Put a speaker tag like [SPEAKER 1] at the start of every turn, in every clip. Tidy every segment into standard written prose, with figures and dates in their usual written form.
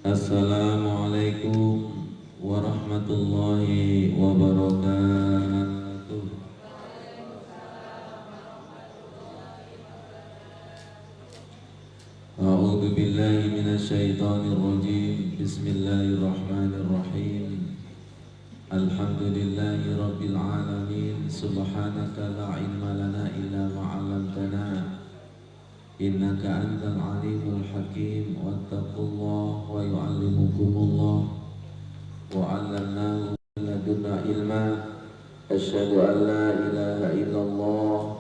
[SPEAKER 1] Assalamualaikum warahmatullahi wabarakatuh. A'udzu billahi minasyaitonir rajim. Bismillahirrahmanirrahim. Alhamdulillahi rabbil alamin. Subhanaka la ilma lana illa ma 'allamtana. Innaka antal alimul hakim. Wattaqullah wa yu'allimukumullah wa 'allamnahu min ladunna ilma. Asyhadu an la ilaha illallah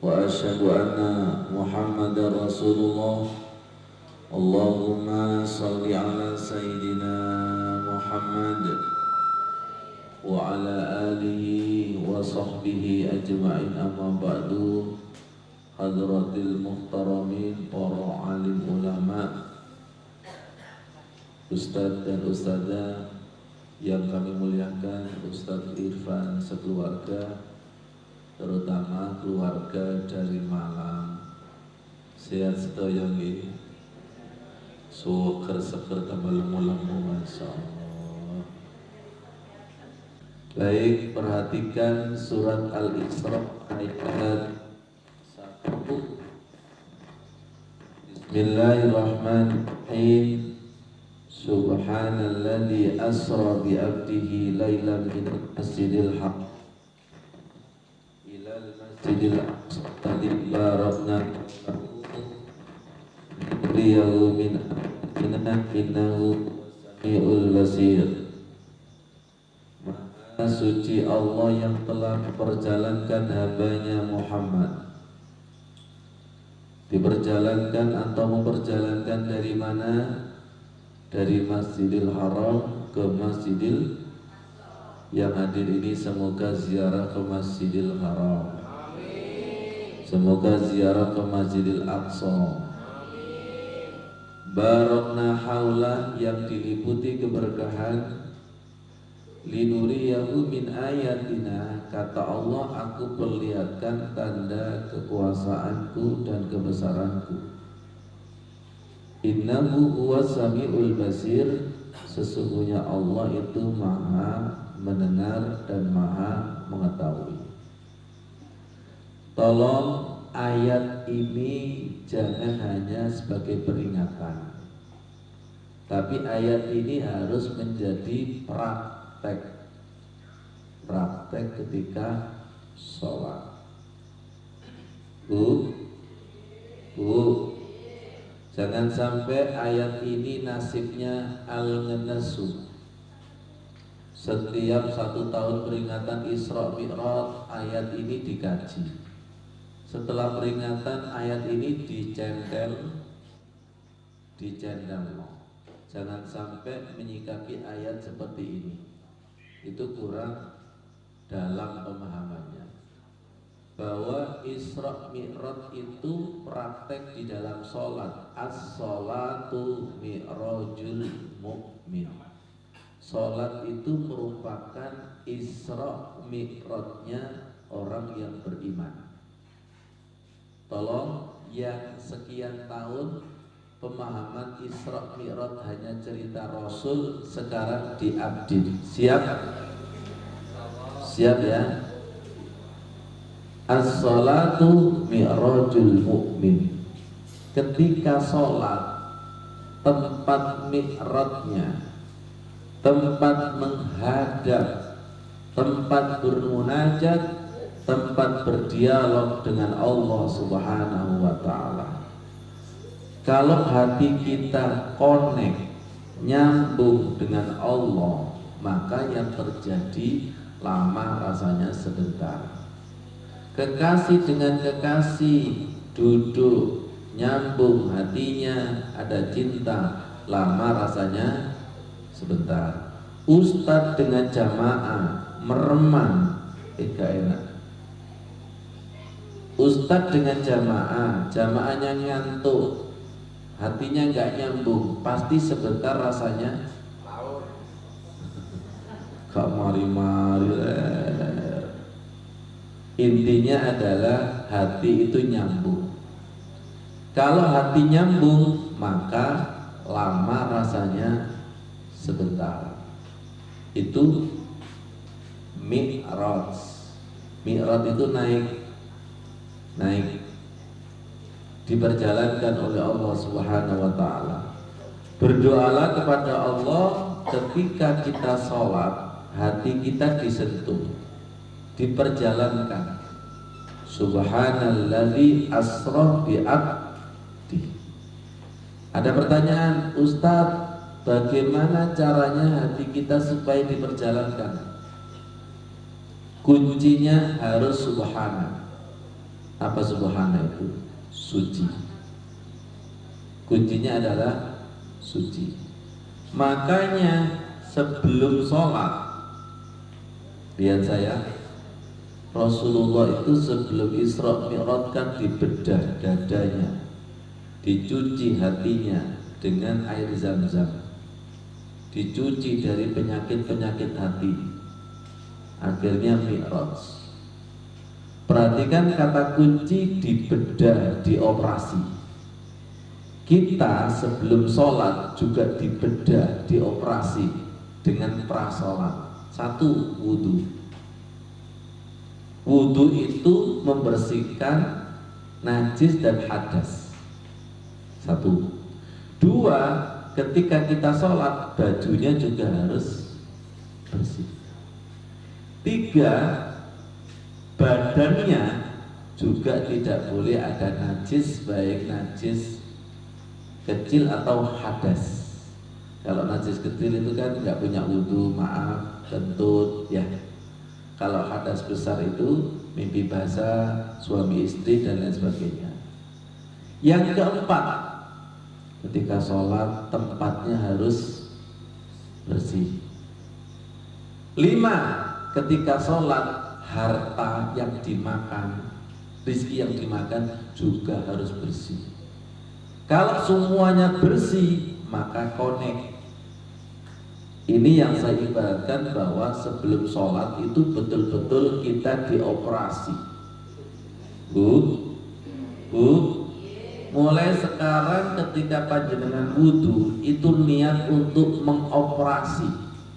[SPEAKER 1] wa asyhadu anna Muhammadar Rasulullah. Allahumma salli ala sayyidina Muhammad wa ala alihi wa sahbihi ajma'in, amma ba'du. Hadratil muhtaramin, para alim ulama, ustadz dan ustadzah yang kami muliakan, Ustadz Irfan sekeluarga, terutama keluarga dari Malang. Sehat sedaya nggih. Seger-seger tambah lemu-lemu, masyaallah. Baik, perhatikan surat Al-Isra ayat 1. Bismillahirrahmanirrahim. Subhanalladzi asra bi 'abdihi lailan minal masjidil haram ilal masjidil aqsa alladzi barakna liyahu min innahu samiul basir. Maha suci Allah yang telah memperjalankan hambanya Muhammad. Diperjalankan atau memperjalankan dari mana? Dari Masjidil Haram ke Masjidil. Yang hadir ini semoga ziarah ke Masjidil Haram. Semoga ziarah ke Masjidil Aqsa. Barakna haulah, yang diliputi keberkahan. Linuriyahu min ayatina, kata Allah, aku perlihatkan tanda kekuasaanku dan kebesaranku. Innahu huwas samiul basir, sesungguhnya Allah itu maha mendengar dan maha mengetahui. Tolong ayat ini jangan hanya sebagai peringatan, tapi ayat ini harus menjadi praktek ketika sholat. Jangan sampai ayat ini nasibnya al-nganasu. Setiap 1 tahun peringatan Isra Mi'raj, ayat ini dikaji. Setelah peringatan, ayat ini dicendel. Jangan sampai menyikapi ayat seperti ini. Itu kurang dalam pemahamannya, bahwa Isra Mi'raj itu praktek di dalam sholat. As-sholatu mi'rajul mu'min. Sholat itu merupakan Isra Mi'rajnya orang yang beriman. Tolong, yang sekian tahun pemahaman Isra Mi'raj hanya cerita Rasul, sekarang diupdate. Siap ya? As-sholatu mi'rajul mu'min. Ketika sholat, tempat mi'rajnya, tempat menghadap, tempat bermunajat, tempat berdialog dengan Allah Subhanahu wa ta'ala. Kalau hati kita connect, nyambung dengan Allah, maka yang terjadi lama rasanya sebentar. Kekasih dengan kekasih duduk, nyambung hatinya, ada cinta, lama rasanya sebentar. Ustadz dengan jamaah meremang, gak enak. Ustadz dengan jamaahnya ngantuk, hatinya nggak nyambung, pasti sebentar rasanya gak mari-mari. Intinya adalah hati itu nyambung. Kalau hati nyambung, maka lama, rasanya sebentar. Itu mi'raj. Mi'raj itu naik diperjalankan oleh Allah Subhanahu wa taala. Berdoalah kepada Allah ketika kita sholat, hati kita disentuh, diperjalankan. Subhanalladzi asra bi'abdi. Ada pertanyaan, Ustadz, bagaimana caranya hati kita supaya diperjalankan? Kuncinya harus subhana. Apa subhana itu? Suci. Kuncinya adalah suci. Makanya sebelum sholat, lihat saya, Rasulullah itu sebelum Isra Mi'raj kan dibedah dadanya, dicuci hatinya dengan air Zam-Zam, dicuci dari penyakit-penyakit hati, akhirnya Mi'raj. Perhatikan kata kunci, dibedah, dioperasi. Kita sebelum sholat juga dibedah, dioperasi dengan prasolat. Satu, wudhu. Wudhu itu membersihkan najis dan hadas. Satu. Dua, ketika kita sholat, bajunya juga harus bersih. Tiga, badannya juga tidak boleh ada najis, baik najis kecil atau hadas. Kalau najis kecil itu kan nggak punya wudhu, maaf, kentut ya. Kalau hadas besar itu mimpi basah, suami istri dan lain sebagainya. Yang keempat, ketika sholat tempatnya harus bersih. 5, ketika sholat harta yang dimakan, rezeki yang dimakan juga harus bersih. Kalau semuanya bersih, maka connect. Ini yang saya ibaratkan bahwa sebelum sholat itu betul-betul kita dioperasi. Bu, mulai sekarang ketika panjenengan wudhu itu niat untuk mengoperasi,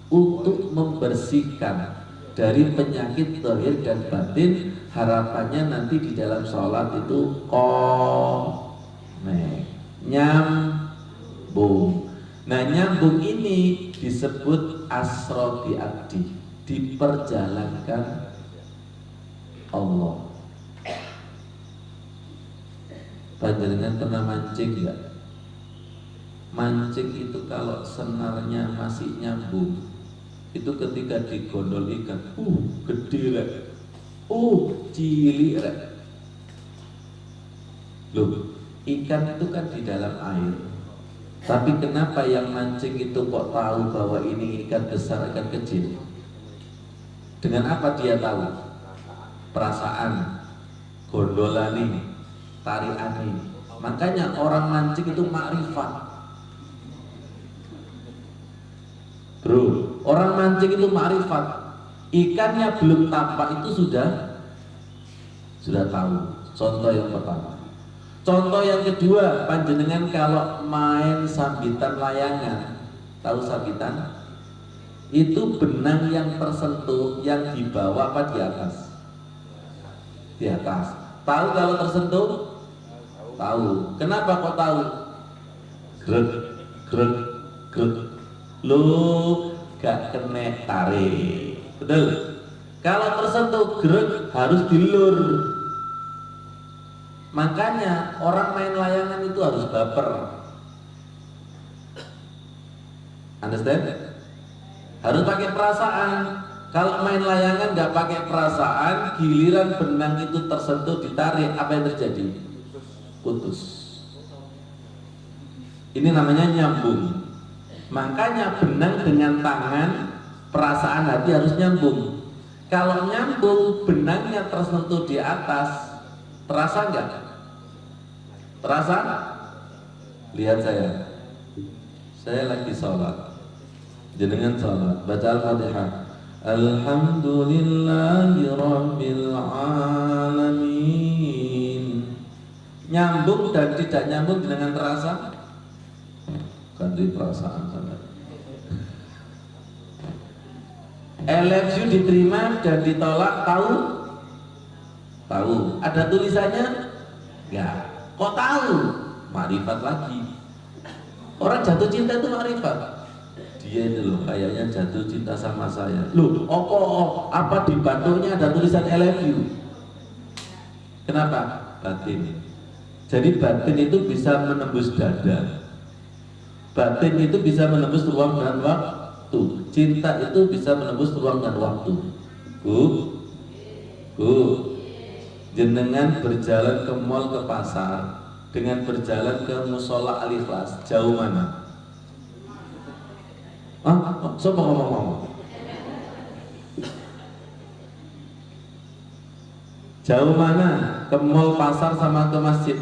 [SPEAKER 1] untuk membersihkan dari penyakit zahir dan batin. Harapannya nanti di dalam sholat itu nyambung. Nah, nyambung ini disebut asra bi'abdi, diperjalankan Allah. Panjenengan pernah mancing enggak? Mancing itu kalau senarnya masih nyambung, itu ketika digondol ikan, gede rek, cilik rek. Loh, ikan itu kan di dalam air. Tapi kenapa yang mancing itu kok tahu bahwa ini ikan besar, ikan kecil? Dengan apa dia tahu? Perasaan, gondolani, tariani. Makanya orang mancing itu makrifat. Bro, orang mancing itu makrifat. Ikannya belum tampak itu sudah tahu. Contoh yang pertama. Contoh yang kedua, panjenengan kalau main sambitan layangan, tahu sambitan? Itu benang yang tersentuh, yang di bawah apa di atas? Di atas. Tahu kalau tersentuh? Tahu. Kenapa kok tahu? Grek. Lu gak kena tarik. Betul? Kalau tersentuh grek harus dilur. Makanya orang main layangan itu harus baper. Understand? Harus pakai perasaan. Kalau main layangan nggak pakai perasaan, giliran benang itu tersentuh, ditarik, apa yang terjadi? Putus. Ini namanya nyambung. Makanya benang dengan tangan, perasaan hati harus nyambung. Kalau nyambung, benangnya tersentuh di atas, terasa nggak? Terasa? Lihat saya lagi sholat, jenengan sholat, baca Al-Fatihah, Alhamdulillahi Rabbil Alamin. Nyambung dan tidak nyambung jenengan terasa? ganti perasaan sangat. I love you diterima dan ditolak, tahu? Tahu. Ada tulisannya? Enggak. Kok tahu? Makrifat lagi. Orang jatuh cinta itu makrifat. Dia itu loh kayaknya jatuh cinta sama saya. Loh, apa di batuknya ada tulisan I love you? Kenapa? Batin. Jadi batin itu bisa menembus dada. Batin itu bisa menembus ruang dan waktu. Cinta itu bisa menembus ruang dan waktu. Jenengan berjalan ke mall, ke pasar, dengan berjalan ke musola Al-Ikhlas, jauh mana? Coba ngomong-ngomong. Jauh mana? Ke mall, pasar, sama ke masjid.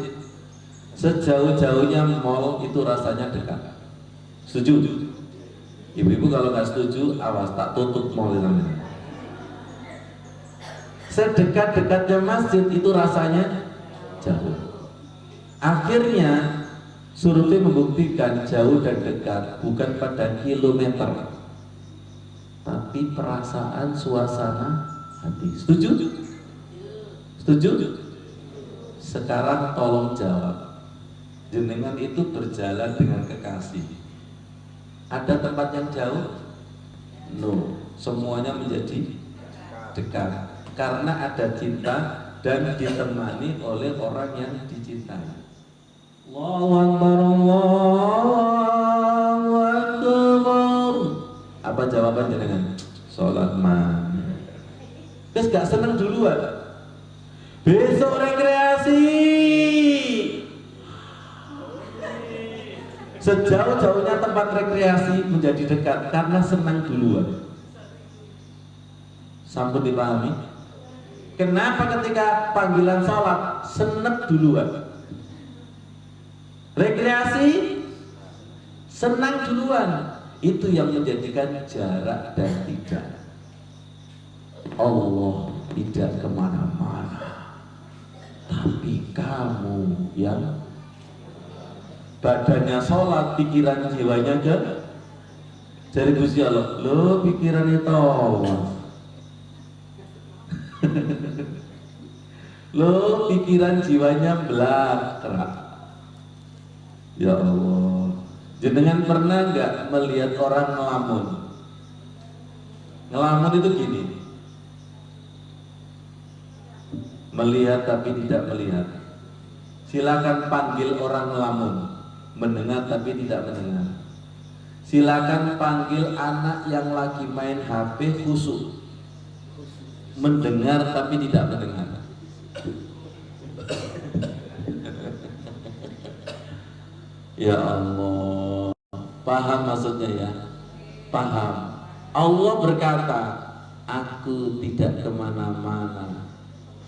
[SPEAKER 1] Sejauh-jauhnya mall itu rasanya dekat. Setuju? Ibu-ibu kalau nggak setuju, awas tak tutup mall namanya. Sedekat-dekatnya masjid itu rasanya jauh. Akhirnya survei membuktikan jauh dan dekat bukan pada kilometer, tapi perasaan, suasana hati. Setuju? Setuju? Sekarang tolong jawab. Jenengan itu berjalan dengan kekasih. Ada tempat yang jauh? No. Semuanya menjadi dekat. Karena ada cinta dan ditemani oleh orang yang dicintai. Allahu Akbar, Allahu Akbar. Apa jawaban jenengan? Sholat mana? Terus gak seneng duluan. Besok rekreasi. Sejauh-jauhnya tempat rekreasi menjadi dekat karena senang duluan. Sampun dipahami? Kenapa ketika panggilan sholat senep duluan? Rekreasi senang duluan. Itu yang menjadikan jarak dan tidak. Allah tidak kemana-mana, tapi kamu yang badannya sholat, pikiran jiwanya ke dari Gusti Allah. Lo pikirannya tawaf. Lo pikiran jiwanya belakrak. Ya Allah, jenengan pernah nggak melihat orang ngelamun? Ngelamun itu gini, melihat tapi tidak melihat. Silakan panggil orang ngelamun, mendengar tapi tidak mendengar. Silakan panggil anak yang lagi main HP khusyuk, mendengar tapi tidak mendengar. Ya Allah, paham maksudnya ya? Paham. Allah berkata, aku tidak kemana-mana.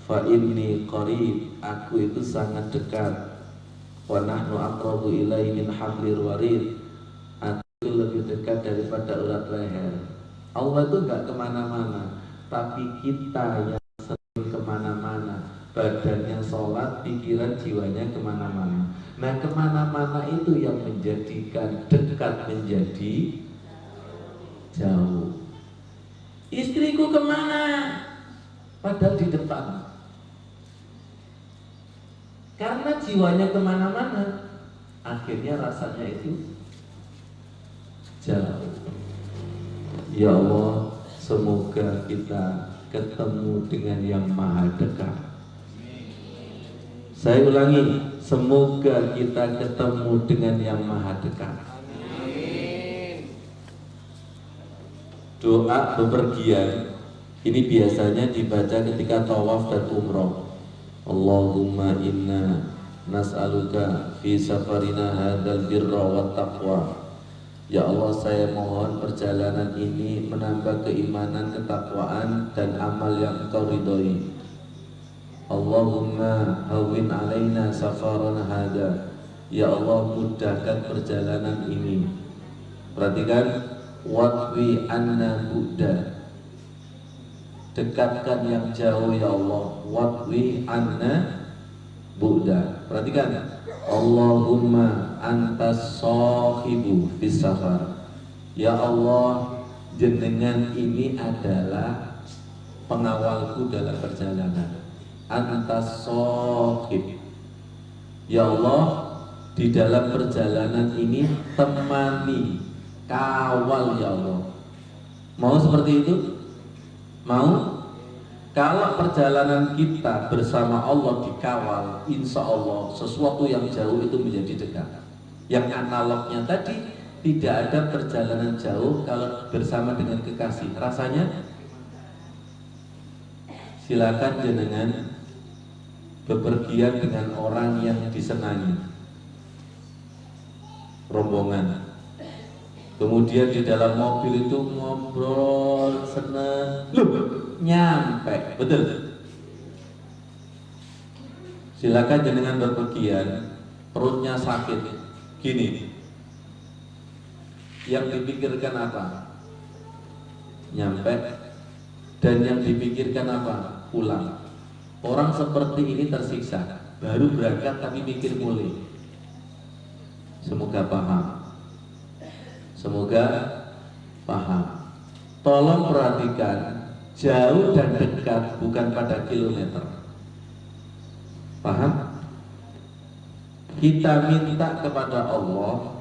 [SPEAKER 1] Fa inni qarib, aku itu sangat dekat. Wa nahnu aqrabu ilaihi min hablir warid, aku lebih dekat daripada urat leher. Allah itu enggak kemana-mana, tapi kita yang sering kemana-mana. Badannya sholat, pikiran jiwanya kemana-mana. Nah, kemana-mana itu yang menjadikan dekat menjadi jauh. Istriku kemana? Padahal di depan. Karena jiwanya kemana-mana, akhirnya rasanya itu jauh. Ya Allah, semoga kita ketemu dengan yang maha dekat. Saya ulangi, semoga kita ketemu dengan yang maha dekat. Doa bepergian ini biasanya dibaca ketika tawaf dan umroh. Allahumma inna nas'aluka fi safarina hadzal birra wat taqwa. Ya Allah, saya mohon perjalanan ini menambah keimanan, ketakwaan dan amal yang Engkau ridhoi. Allahumma hawwin alaina safarana hada. Ya Allah, mudahkan perjalanan ini. Perhatikan, watwi anna bu'da, dekatkan yang jauh ya Allah. Watwi anna bu'da. Perhatikan, Allahumma antas sahibu fis safar. Ya Allah, jenengan ini adalah pengawalku dalam perjalanan. Antas sahib. Ya Allah, di dalam perjalanan ini temani, kawal ya Allah. Mau seperti itu? Mau? Kalau perjalanan kita bersama Allah dikawal, insya Allah sesuatu yang jauh itu menjadi dekat. Yang analognya tadi, tidak ada perjalanan jauh kalau bersama dengan kekasih. Rasanya? Silakan jenengan bepergian dengan orang yang disenangi, rombongan. Kemudian di dalam mobil itu ngobrol seneng, nyampe, betul. Silakan jenengan bepergian, perutnya sakit, gini. Yang dipikirkan apa? Nyampe. Dan yang dipikirkan apa? Pulang. Orang seperti ini tersiksa, baru berangkat tapi mikir mulai. Semoga paham. Semoga paham. Tolong perhatikan, jauh dan dekat bukan pada kilometer. Paham? Kita minta kepada Allah,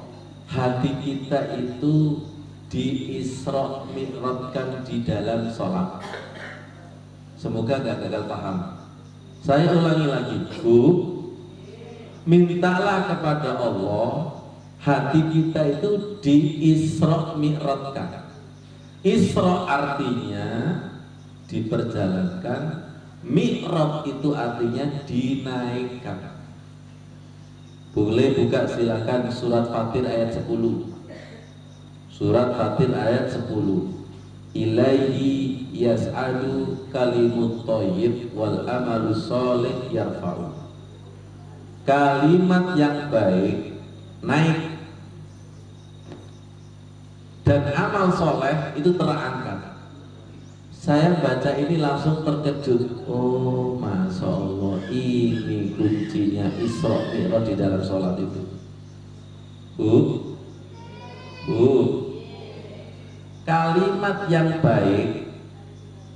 [SPEAKER 1] hati kita itu di-Isra Mi'rajkan di dalam sholat. Semoga gak gagal paham. Saya ulangi lagi, Bu. Mintalah kepada Allah, hati kita itu di-Isra Mi'rajkan. Isra artinya diperjalankan, Mi'raj itu artinya dinaikkan. Boleh buka silakan surat Fatir ayat 10. Surat Fatir ayat 10. Ilaihi yas'adu kalimut thayyib wal amalu sholih yarfa'u. Kalimat yang baik naik dan amal soleh itu terangkat. Saya baca ini langsung terkejut. Oh, masya Allah, ini kuncinya Isra Mi'raj di dalam sholat itu. Kalimat yang baik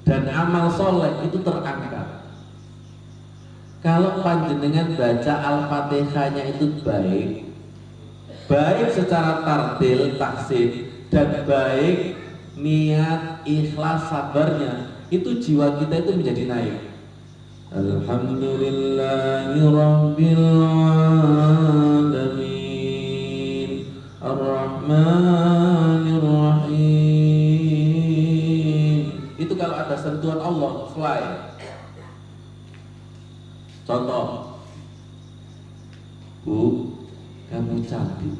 [SPEAKER 1] dan amal soleh itu terangkat. Kalau panjenengan baca Al-Fatihahnya itu baik, baik secara tartil, taksim, dan baik niat, ikhlas, sabarnya, itu jiwa kita itu menjadi naik. Alhamdulillahirabbil alamin Ar-Rahmanir Rahim. Itu kalau ada sentuhan Allah, fly. Contoh, Bu, kamu cantik.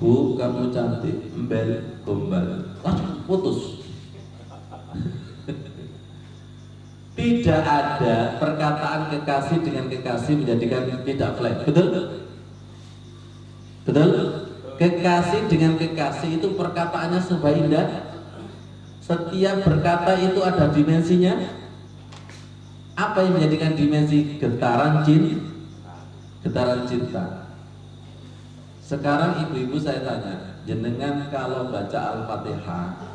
[SPEAKER 1] Bu, kamu cantik, embel, gombal. Waduh, putus. Tidak ada perkataan kekasih dengan kekasih menjadikan tidak flat. Betul? Betul? Kekasih dengan kekasih itu perkataannya serba indah. Setiap berkata itu ada dimensinya. Apa yang menjadikan dimensi getaran cinta? Getaran cinta. Sekarang ibu-ibu saya tanya, jenengan kalau baca Al-Fatihah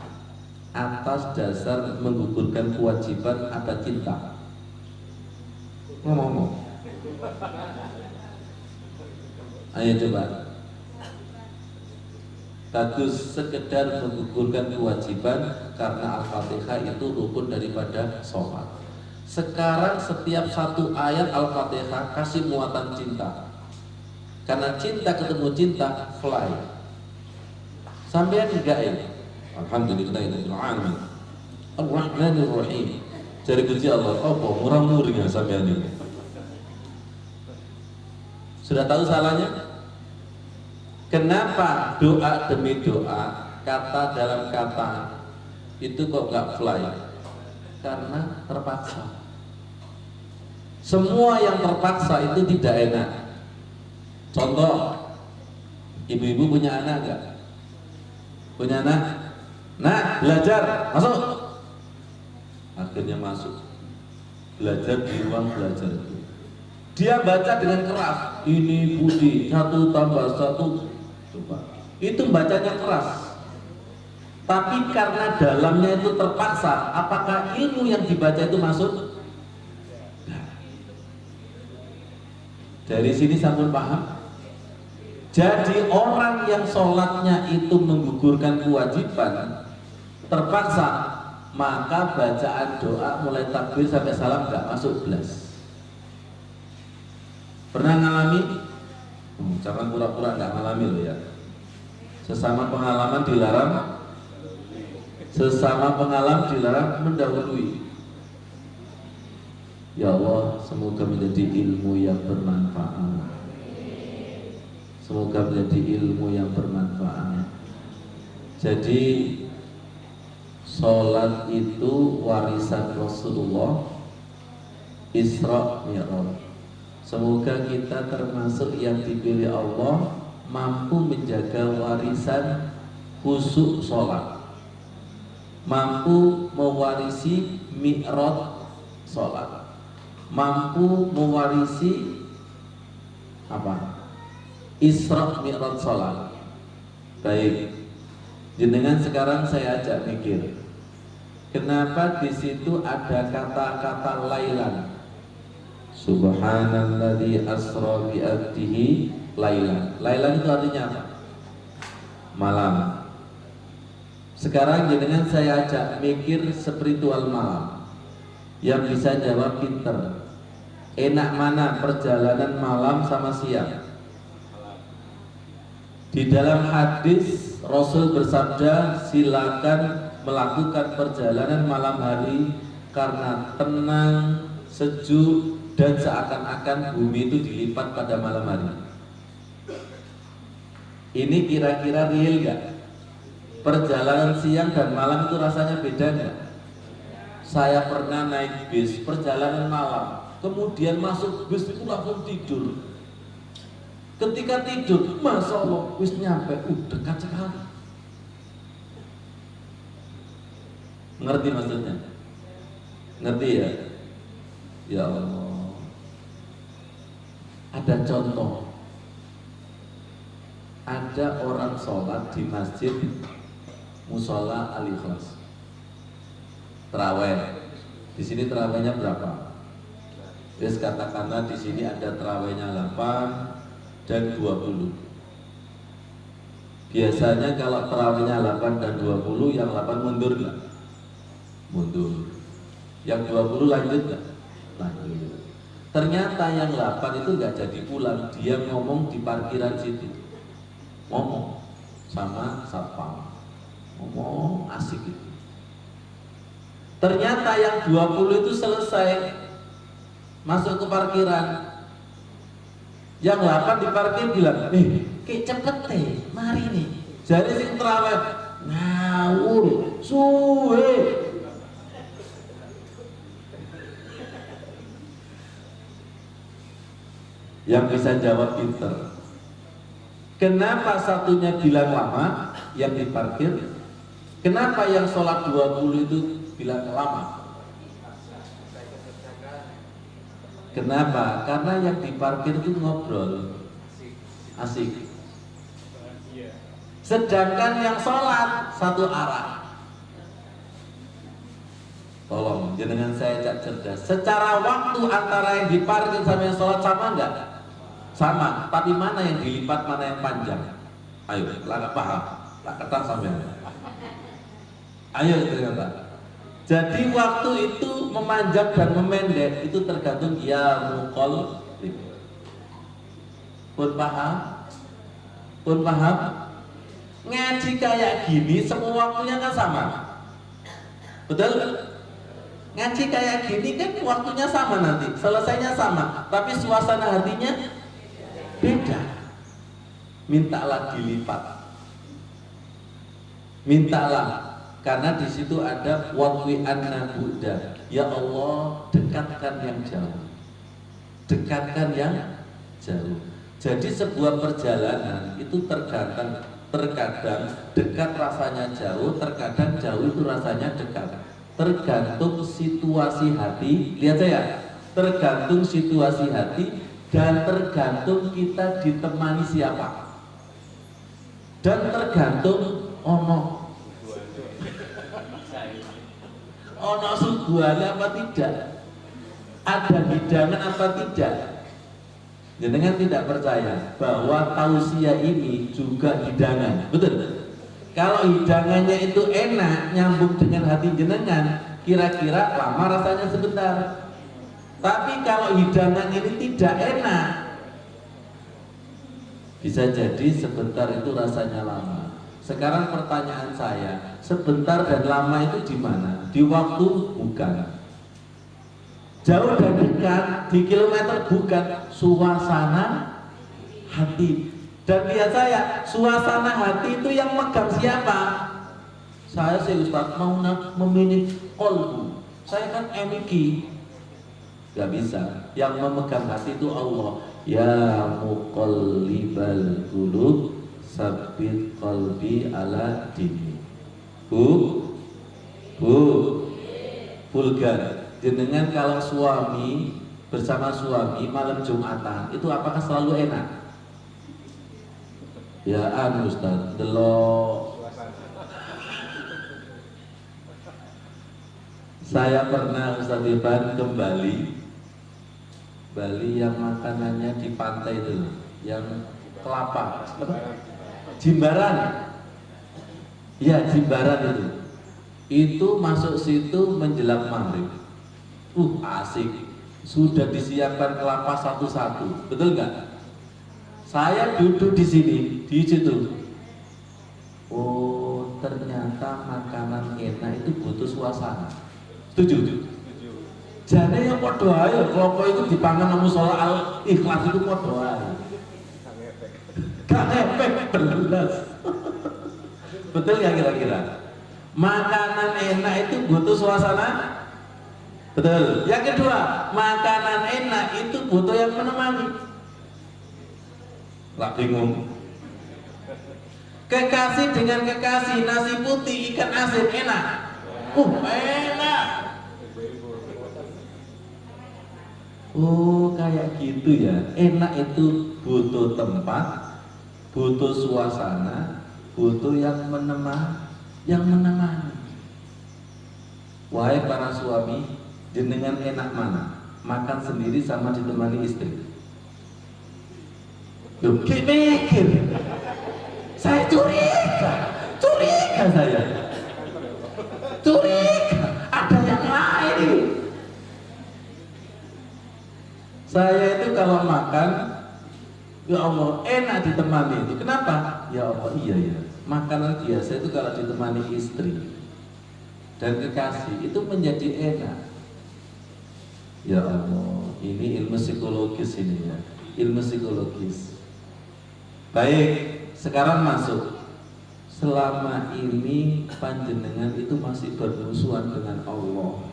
[SPEAKER 1] atas dasar menggugurkan kewajiban ada cinta? Ngomong. Ayo coba. Bagus sekedar menggugurkan kewajiban karena Al-Fatihah itu rukun daripada sholat. Sekarang setiap satu ayat Al-Fatihah kasih muatan cinta. Karena cinta ketemu cinta, fly. Sampean enggak ini? Alhamdulillahirabbil alamin. Ar-Rahmanir Rahim. Jadi Gusti Allah, apa murah-murih ya sampean ini? Sudah tahu salahnya? Kenapa doa demi doa, kata dalam kata itu kok enggak fly? Karena terpaksa. Semua yang terpaksa itu tidak enak. Contoh, ibu-ibu punya anak enggak? Punya anak? Nah, belajar, masuk. Akhirnya masuk. belajar di ruang belajar itu. Dia baca dengan keras, ini Budi, 1 tambah 1, coba. Itu bacanya keras. Tapi karena dalamnya itu terpaksa, apakah ilmu yang dibaca itu masuk? Nah. Dari sini sampun paham? Jadi orang yang sholatnya itu menggugurkan kewajiban, terpaksa, maka bacaan doa mulai takbir sampai salam nggak masuk belas. Pernah ngalami? Jangan pura-pura nggak ngalami loh ya. Sesama pengalaman dilarang, sesama pengalaman dilarang mendahului. Ya Allah, semoga menjadi ilmu yang bermanfaat. Semoga menjadi ilmu yang bermanfaat. Jadi sholat itu warisan Rasulullah, Isra Mi'raj. Semoga kita termasuk yang dipilih Allah, mampu menjaga warisan khusyuk sholat, mampu mewarisi Mi'raj sholat, mampu mewarisi apa? Isra Mi'raj sholat. Baik, jenengan sekarang saya ajak mikir, kenapa di situ ada kata-kata lailan? Subhanalladzi asra bi abdihi lailan. Lailan itu artinya apa? Malam. Sekarang jenengan saya ajak mikir spiritual malam. Yang bisa jawab pinter. Enak mana perjalanan malam sama siang? Di dalam hadis Rasul bersabda, silakan melakukan perjalanan malam hari karena tenang, sejuk, dan seakan-akan bumi itu dilipat pada malam hari. Ini kira-kira real gak? Perjalanan siang dan malam itu rasanya beda gak? Saya pernah naik bis perjalanan malam, kemudian masuk bis itu langsung tidur. Ketika tidur, Masya Allah, wis nyampe, dekat sekali. Ngerti maksudnya? Ngerti ya? Ya Allah. Ada contoh. Ada orang sholat di masjid Musola Al-Ikhlas. Terawih. Di sini terawihnya berapa? Terus katakanlah di sini ada terawihnya 8 dan 20. Biasanya kalau terawihnya 8 dan 20, yang 8 mundur nggak? Mundur. Yang 20 lanjut nggak? Lanjut. Ternyata yang 8 itu nggak jadi pulang, dia ngomong di parkiran situ. Ngomong sama satpam. Ngomong asik itu. Ternyata yang 20 itu selesai masuk ke parkiran. Yang 8 diparkir bilang, kayak cepet deh, mari nih. Jadi sing terawih ngawur, suwe. Yang bisa jawab pinter. Kenapa satunya bilang lama, yang diparkir? Kenapa yang sholat 20 itu bilang lama? Kenapa? Karena yang diparkir itu ngobrol, asik. Sedangkan yang sholat satu arah. Tolong, jenengan saya cak cerdas. Secara waktu antara yang diparkir sama yang sholat sama enggak? Sama. Tapi mana yang dilipat, mana yang panjang? Ayo, lah paham, lah ketat sampai. Ayo ternyata. Jadi waktu itu memanjang dan memendek itu tergantung ya mukol. Pun paham? Pun paham? Ngaji kayak gini semua waktunya kan sama. Betul? Ngaji kayak gini kan waktunya sama nanti, selesainya sama, tapi suasana hatinya beda. Mintalah dilipat. Mintalah. Karena di situ ada watwi anna buddha. Ya Allah, dekatkan yang jauh. Dekatkan yang jauh. Jadi sebuah perjalanan itu terkadang dekat rasanya jauh, terkadang jauh itu rasanya dekat. tergantung situasi hati. Lihat saya, tergantung situasi hati dan tergantung kita ditemani siapa, dan tergantung ono suguhannya apa tidak, ada hidangan apa tidak. Jenengan tidak percaya bahwa tausiah ini juga hidangan, betul? Kalau hidangannya itu enak, nyambung dengan hati jenengan, kira-kira lama rasanya sebentar. Tapi kalau hidangan ini tidak enak, bisa jadi sebentar itu rasanya lama. Sekarang pertanyaan saya, sebentar dan lama itu di mana? Di waktu bukan, jauh dan dekat, di kilometer bukan, suasana hati. Dan lihat saya, suasana hati itu yang megang siapa? Saya sih Ustaz mau memilih kolbu, saya kan MIK, gak bisa. Yang memegang hati itu Allah. Ya muqallibal qulub sabbit qalbi ala dini. Vulgar. Jenengan kalau suami bersama suami malam Jumatan itu apakah selalu enak? Ya Ustaz, delok. Saya pernah Ustaz Iban ke Bali yang makanannya di pantai itu, yang kelapa, Jimbaran. Ya, Jimbaran itu masuk situ menjelang maghrib. Asik. Sudah disiapkan kelapa satu-satu, betul nggak? Saya duduk di sini, di situ. Oh, ternyata makanan enak itu butuh suasana. Setuju? Jadi yang podo ae, kelapa itu dipangan namun sholat al-ikhlas itu podo ae. Gak efek belas. Betul ya kira-kira? Makanan enak itu butuh suasana. Betul. Yang kedua, makanan enak itu butuh yang menemani. Lah bingung. Kekasih dengan kekasih, nasi putih, ikan asin enak. Enak. Oh, kayak gitu ya. Enak itu butuh tempat, butuh suasana, butuh yang menemani. Wahai para suami, jenengan enak mana? Makan sendiri sama ditemani istri? Loh, mikir. Saya curiga saya. Curiga, ada yang lain. Saya itu kalau makan, ya Allah, enak ditemani itu. Kenapa? Ya Allah, iya ya. Makanan biasa itu kalau ditemani istri dan kekasih itu menjadi enak. Ya Allah, ini ilmu psikologis ini ya. Ilmu psikologis. Baik, sekarang masuk. Selama ini panjenengan itu masih bermusuhan dengan Allah.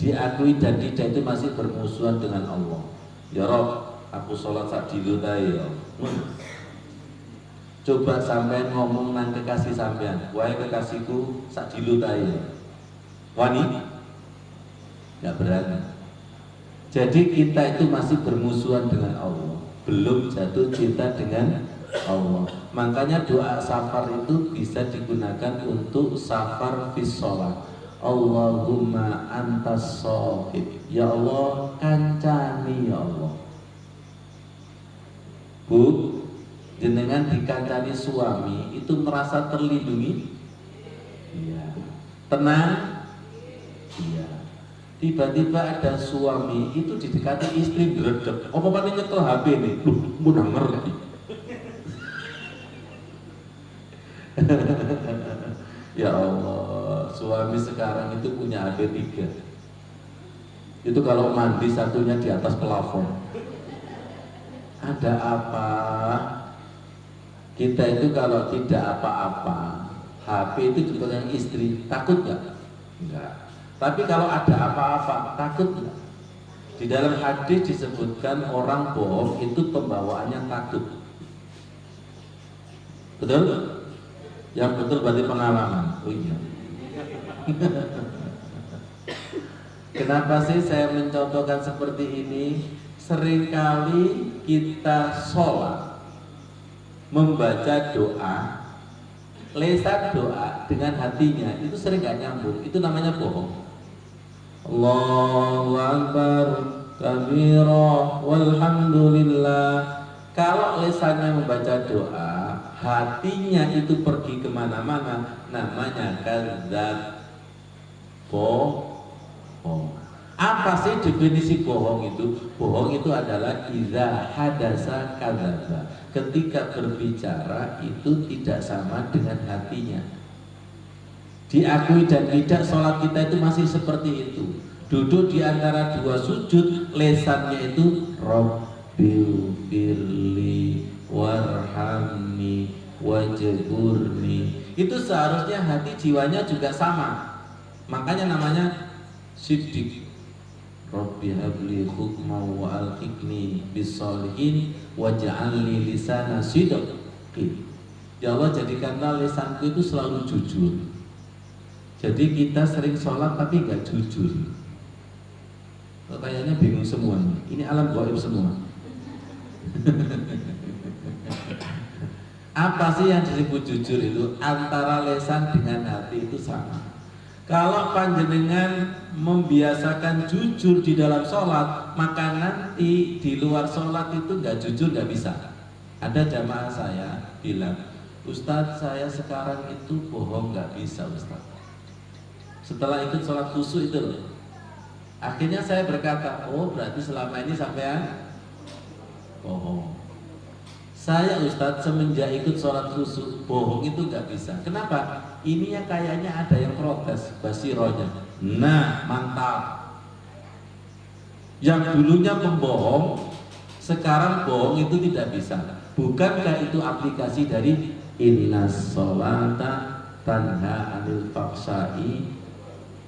[SPEAKER 1] Diakui dan tidak itu masih bermusuhan dengan Allah. Ya Rob, aku sholat sak dilo tae ya. Coba sampean ngomong nang kekasih sampean, wahai kekasihku sak dilo tae ya. Wani? Gak berani. Jadi kita itu masih bermusuhan dengan Allah, belum jatuh cinta dengan Allah. Makanya doa safar itu bisa digunakan untuk safar fis sholat. Allahumma antas shahib, ya Allah kancani ya Allah. Bu, jenengan dikancani suami itu merasa terlindungi? Iya. Tenang? Iya. Tiba-tiba ada suami itu didekati istri gredeg. Apa paling nyetel HP nih? Mudah ngerti. Ya Allah, suami sekarang itu punya HP 3. Itu kalau mandi satunya di atas plafon. Ada apa? Kita itu kalau tidak apa-apa, HP itu dipegang istri, takut nggak? Enggak. Tapi kalau ada apa-apa, takut nggak? Di dalam hadis disebutkan orang bohong itu pembawaannya takut. Betul? Yang betul berarti pengalaman. Oh iya. Kenapa sih saya mencontohkan seperti ini? Seringkali kita sholat membaca doa, lesan doa dengan hatinya itu sering gak nyambung. Itu namanya bohong. Allahu Akbar kabira walhamdulillah. Kalau lesannya membaca doa, hatinya itu pergi kemana-mana, namanya kadzab, bohong. Apa sih definisi bohong itu? Bohong itu adalah idza hadasa kadzaba. Ketika berbicara itu tidak sama dengan hatinya. Diakui dan tidak, sholat kita itu masih seperti itu. Duduk di antara dua sujud, lesannya itu Rabbil firli warhamni wajburni. Itu seharusnya hati jiwanya juga sama. Makanya namanya siddiq. Rabbi habli hukma wa alhiqni bisolihin waj'alni lisana sidqin. Ya Allah, jadikanlah lisanku itu selalu jujur. Jadi kita sering sholat tapi nggak jujur. Kayaknya bingung semua nih. Ini alam gaib semua. Apa sih yang disebut jujur itu? Antara lesan dengan hati itu sama. Kalau panjenengan membiasakan jujur di dalam sholat, maka nanti di luar sholat itu nggak jujur, nggak bisa. Ada jamaah saya bilang, Ustadz saya sekarang itu bohong nggak bisa Ustadz. Setelah ikut sholat khusyuk itu loh. Akhirnya saya berkata, oh berarti selama ini sampean bohong. Saya Ustadz semenjak ikut sholat khusyuk, bohong itu nggak bisa. Kenapa? Ini ya kayaknya ada yang protes, basirohnya. Nah mantap. Yang dulunya pembohong, sekarang bohong itu tidak bisa. Bukankah itu aplikasi dari innas sholata tanha anil fahsai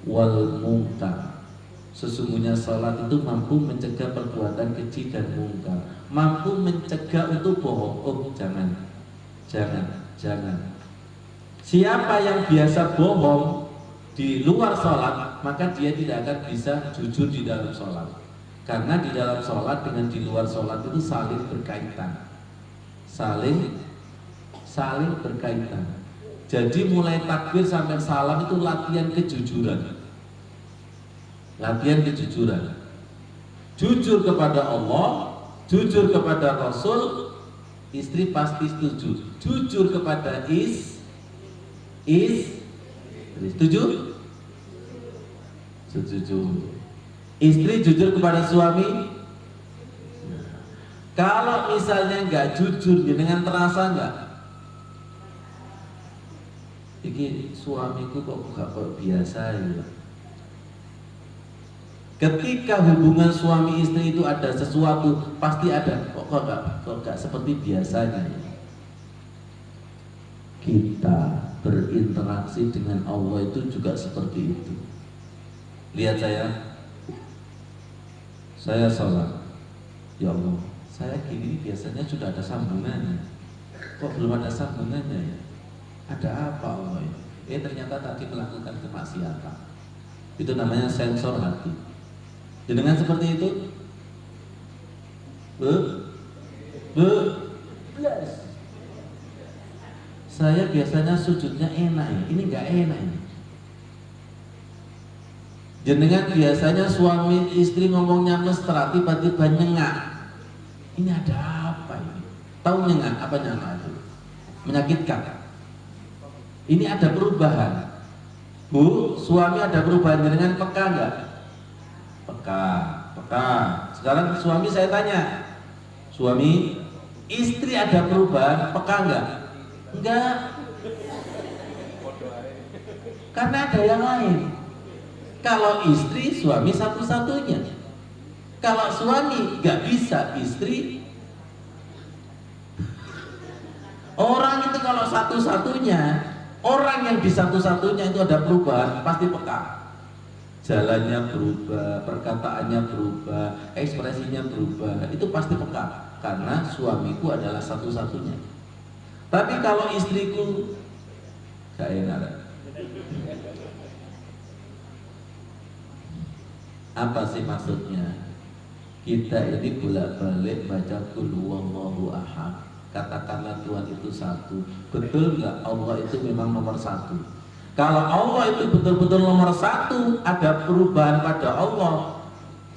[SPEAKER 1] wal munkar. Sesungguhnya sholat itu mampu mencegah perbuatan keji dan mungkar, mampu mencegah untuk bohong. Oh jangan. Siapa yang biasa bohong di luar sholat, maka dia tidak akan bisa jujur di dalam sholat. Karena di dalam sholat dengan di luar sholat itu saling berkaitan, saling berkaitan. Jadi mulai takbir sampai salam itu latihan kejujuran. Latihan kejujuran. Jujur kepada Allah, jujur kepada Rasul, istri pasti setuju. Jujur kepada setuju? Setuju. Istri jujur kepada suami. Kalau misalnya nggak jujur, dengan terasa nggak? Iki suamiku kok gak biasa ya. Ketika hubungan suami istri itu ada sesuatu, pasti ada kok gak seperti biasanya. Kita berinteraksi dengan Allah itu juga seperti itu. Lihat saya sholat, ya Allah, saya gini biasanya sudah ada sambungannya, kok belum ada sambungannya ya? Ada apa Allah ya? Ternyata tadi melakukan kemaksiatan. Itu namanya sensor hati. Dengan seperti itu, saya biasanya sujudnya enak ya, ini nggak enak ini. Jenengan biasanya suami istri ngomongnya mesra, tiba-tiba nyengak. Ini ada apa ini? Tahu nyengak? Apa nyengak itu? Menyakitkan. Ini ada perubahan. Bu, suami ada perubahan, jenengan peka nggak? Peka. Sekarang suami saya tanya, suami, istri ada perubahan, peka nggak? Enggak. Karena ada yang lain. Kalau istri, suami satu-satunya. Kalau suami nggak bisa istri, orang itu kalau satu-satunya, orang yang di satu-satunya itu ada perubahan, pasti peka. Jalannya berubah, perkataannya berubah, ekspresinya berubah, itu pasti peka. Karena suamiku adalah satu-satunya. Tapi kalau istriku, gak enak. Apa sih maksudnya? Kita ini bolak-balik baca qul huwallahu ahad. Katakanlah Tuhan itu satu. Betul nggak Allah itu memang nomor satu? Kalau Allah itu betul-betul nomor satu, ada perubahan pada Allah.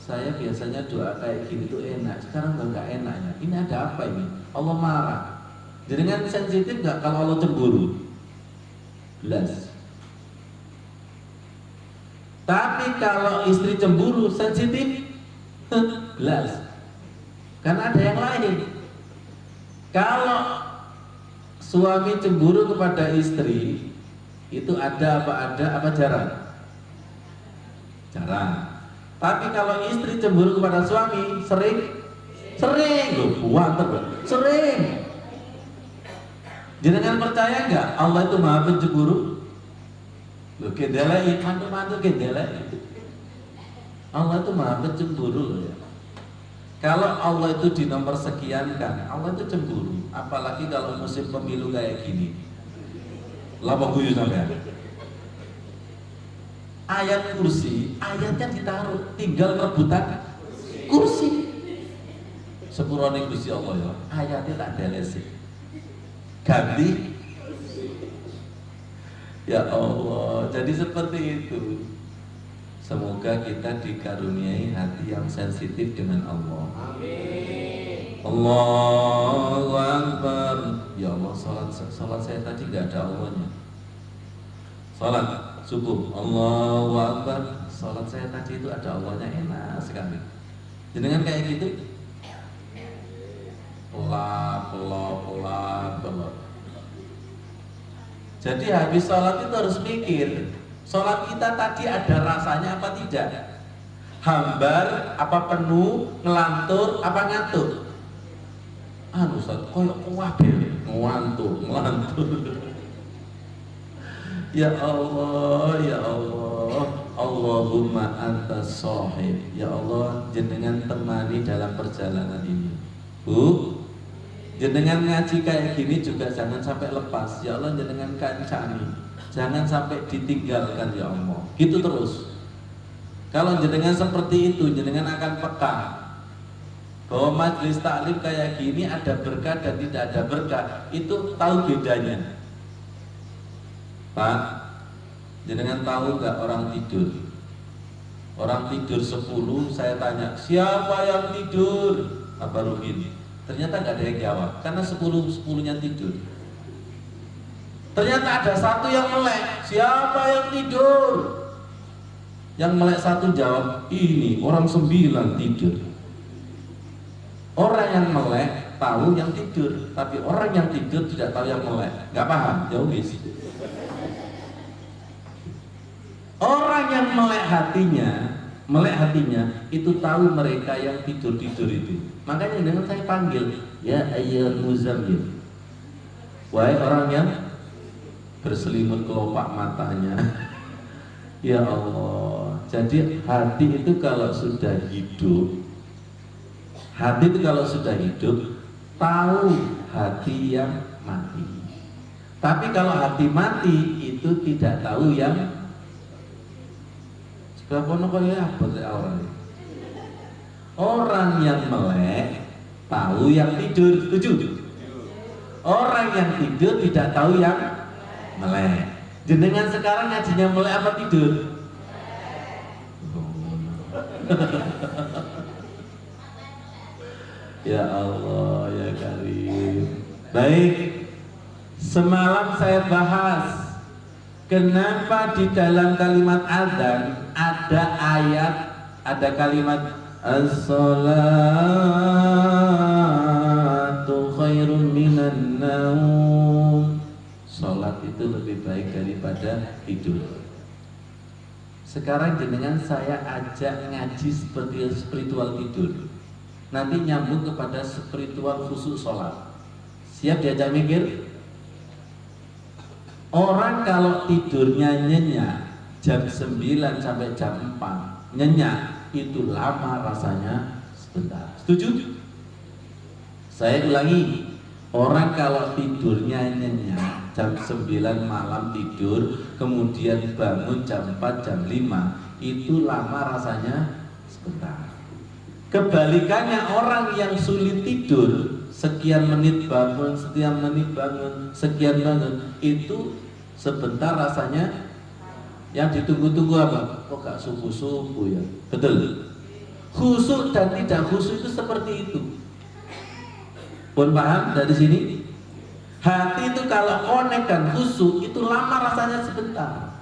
[SPEAKER 1] Saya biasanya doa kayak gini tuh enak. Sekarang nggak enaknya. Ini ada apa ini? Allah marah. Jangan sensitif nggak kalau Allah cemburu? Jelas. Tapi kalau istri cemburu sensitif? Jelas. Karena ada yang lain. Kalau suami cemburu kepada istri, itu ada apa jarang? Jarang. Tapi kalau istri cemburu kepada suami sering loh, sering. Jenengan percaya nggak Allah itu maha pencemburu? Loh, kedelai mantu-mantu kedelai. Allah itu maha pencemburu loh ya. Kalau Allah itu di nomor sekian kan, Allah itu cemburu. Apalagi kalau musim pemilu kayak gini. Lama guyu sampai. Ayat kursi, ayatnya ditaruh, tinggal rebutan kursi. Sepurane Gusti Allah ya, ayatnya tak delesi. Ganti. Ya Allah, jadi seperti itu. Semoga kita dikaruniai hati yang sensitif dengan Allah. Amin. Allahu Akbar. Ya Allah, salat saya tadi nggak ada Allahnya. Salat subuh, Allahu Akbar. Salat saya tadi itu ada Allahnya, enak sekali. Jenengan kayak gitu? Pelak. Jadi habis salat itu harus mikir. Sholat kita tadi ada rasanya apa tidak? Hambar, apa penuh, ngelantur, apa ngantuk? Ustaz, koyok kuwabe, ngelantur. Ya Allah, Allahumma antas shahib. Ya Allah, jenengan temani dalam perjalanan ini. Bu, jenengan ngaji kayak gini juga jangan sampai lepas. Ya Allah, jenengan kancani. Jangan sampai ditinggalkan ya Allah. Gitu terus. Kalau jenengan seperti itu, jenengan akan peka bahwa majelis taklim kayak gini ada berkah dan tidak ada berkah. Itu tahu bedanya. Pak, jenengan tahu nggak orang tidur? Orang tidur 10, saya tanya, siapa yang tidur? Apa Ruhin? Ternyata nggak ada yang jawab, karena 10-10-nya tidur. Ternyata ada satu yang melek. Siapa yang tidur? Yang melek satu jawab, ini orang 9 tidur. Orang yang melek tahu yang tidur, tapi orang yang tidur tidak tahu yang melek. Gak paham? Jauh bis. Orang yang melek hatinya itu tahu mereka yang tidur itu. Makanya dengan saya panggil, ya ayyuhal muzammil. Wahai orang yang berselimut kelopak matanya. Ya Allah. Jadi hati itu kalau sudah hidup, tahu hati yang mati. Tapi kalau hati mati itu tidak tahu yang orang yang melek tahu yang tidur. Setuju? Orang yang tidur tidak tahu yang melek. Jenengan sekarang ngajinya melek apa tidur? Ya Allah, ya Karim. Baik, semalam saya bahas kenapa di dalam kalimat azan ada ayat, ada kalimat as-salatu khairun minan naum. Salat itu lebih baik daripada tidur. Sekarang jenengan saya ajak ngaji seperti spiritual tidur. Nanti nyambung kepada spiritual khusus sholat. Siap diajak mikir? Orang kalau tidurnya nyenyak jam 9 sampai jam 4, nyenyak itu lama rasanya sebentar. Setuju? Saya ulangi. Orang kalau tidurnya nyenyak jam 9 malam tidur, kemudian bangun jam 4, jam 5, itu lama rasanya sebentar. Kebalikannya orang yang sulit tidur, sekian menit bangun, sekian menit bangun, sekian bangun, itu sebentar rasanya yang ditunggu-tunggu apa? Kok gak subuh-subuh ya? Betul. Khusyuk dan tidak khusyuk itu seperti itu. Pun paham dari sini? Hati itu kalau connect dan khusyuk itu lama rasanya sebentar.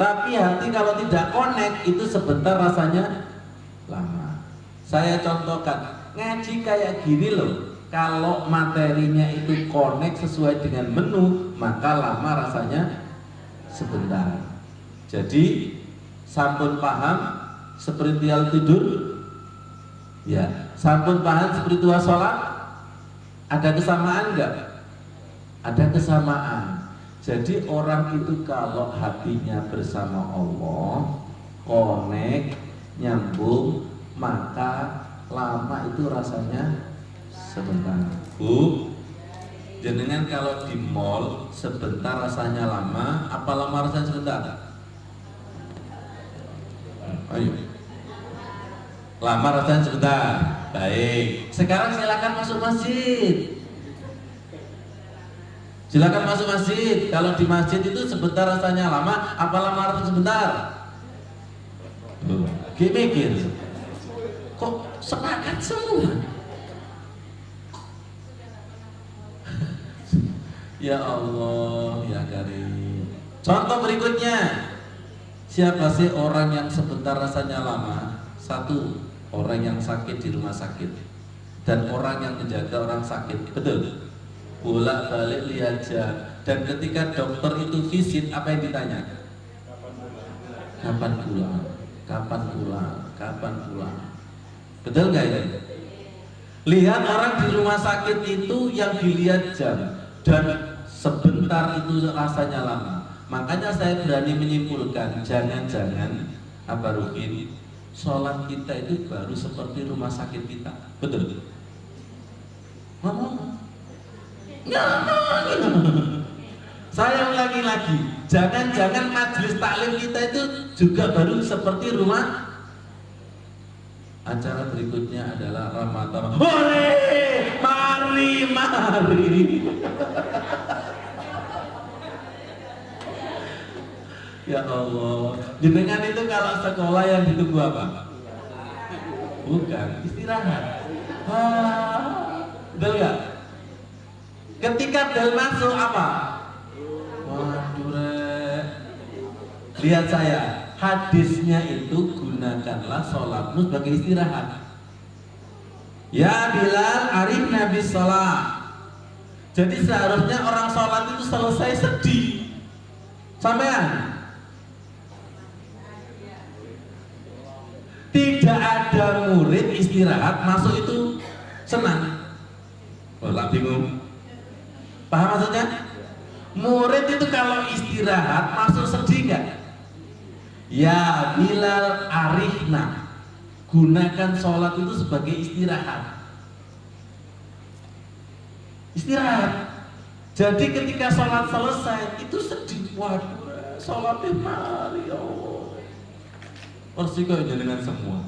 [SPEAKER 1] Tapi hati kalau tidak connect itu sebentar rasanya lama. Saya contohkan, ngaji kayak gini loh. Kalau materinya itu connect sesuai dengan menu, maka lama rasanya sebentar. Jadi sampun paham spiritual tidur? Ya, sampun paham spiritual sholat? Ada kesamaan enggak? Ada kesamaan. Jadi orang itu kalau hatinya bersama Allah, connect, nyambung, maka lama itu rasanya sebentar. Bu, jenengan kalau di mall sebentar rasanya lama, apa lama rasanya sebentar? Ayo. Lama rasanya sebentar. Baik. Sekarang silakan masuk masjid. Silakan masuk masjid. Kalau di masjid itu sebentar rasanya lama, apa lama rasanya sebentar? Mikir. Kok sepakat semua? Ya Allah, ya Karim. Contoh berikutnya. Siapa sih orang yang sebentar rasanya lama? Satu, orang yang sakit di rumah sakit dan orang yang menjaga orang sakit. Betul? Bolak-balik lihat jam. Dan ketika dokter itu visit, apa yang ditanya? Kapan pulang? Kapan pulang? Kapan pulang? Betul nggak ini? Lihat orang di rumah sakit itu yang dilihat jam dan sebentar itu rasanya lama. Makanya saya berani menyimpulkan, jangan-jangan Abarukin, sholat kita itu baru seperti rumah sakit kita. Betul? Ngomong? Saya ulangi lagi, jangan-jangan majelis taklim kita itu juga baru seperti rumah. Acara berikutnya adalah Ramadan. Mari. Ya Allah, jenengan itu kalau sekolah yang ditunggu apa? Bukan, istirahat. Betul nggak? Ketika bel masuk apa? Waduh, lihat saya, hadisnya itu gunakanlah sholatmu sebagai istirahat. Ya Bilal, arifna bis sholat. Jadi seharusnya orang sholat itu selesai sedih. Sampean? Tidak ada murid istirahat masuk itu senang. Oh, lah bingung. Paham maksudnya? Murid itu kalau istirahat masuk sedih nggak? Ya Bilal arifna, gunakan sholat itu sebagai istirahat. Istirahat. Jadi ketika sholat selesai itu sedih. Waduh, sholatnya mari ya Allah. Persis kok jenengan semua.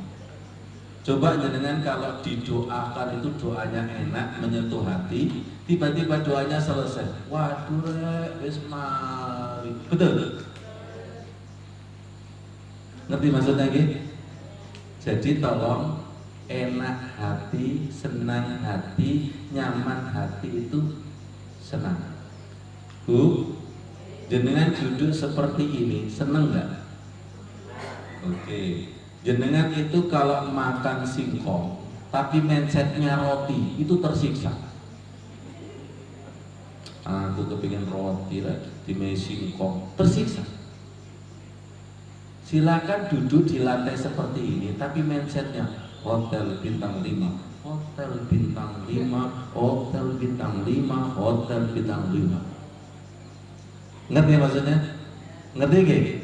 [SPEAKER 1] Coba jenengan kalau didoakan itu doanya enak, menyentuh hati, tiba-tiba doanya selesai. Waduh, wis mari. Betul? Ngerti maksudnya gitu? Jadi tolong enak hati, senang hati, nyaman hati itu senang. Bu, jenengan duduk seperti ini, seneng nggak? Oke, jenengan itu kalau makan singkong, tapi mindsetnya roti, itu tersiksa. Aku kepingin roti lah, di singkong, tersiksa. Silakan duduk di lantai seperti ini, tapi mindsetnya hotel bintang 5, hotel bintang 5, hotel bintang 5, hotel bintang 5. Ngerti maksudnya? Ngerti gak?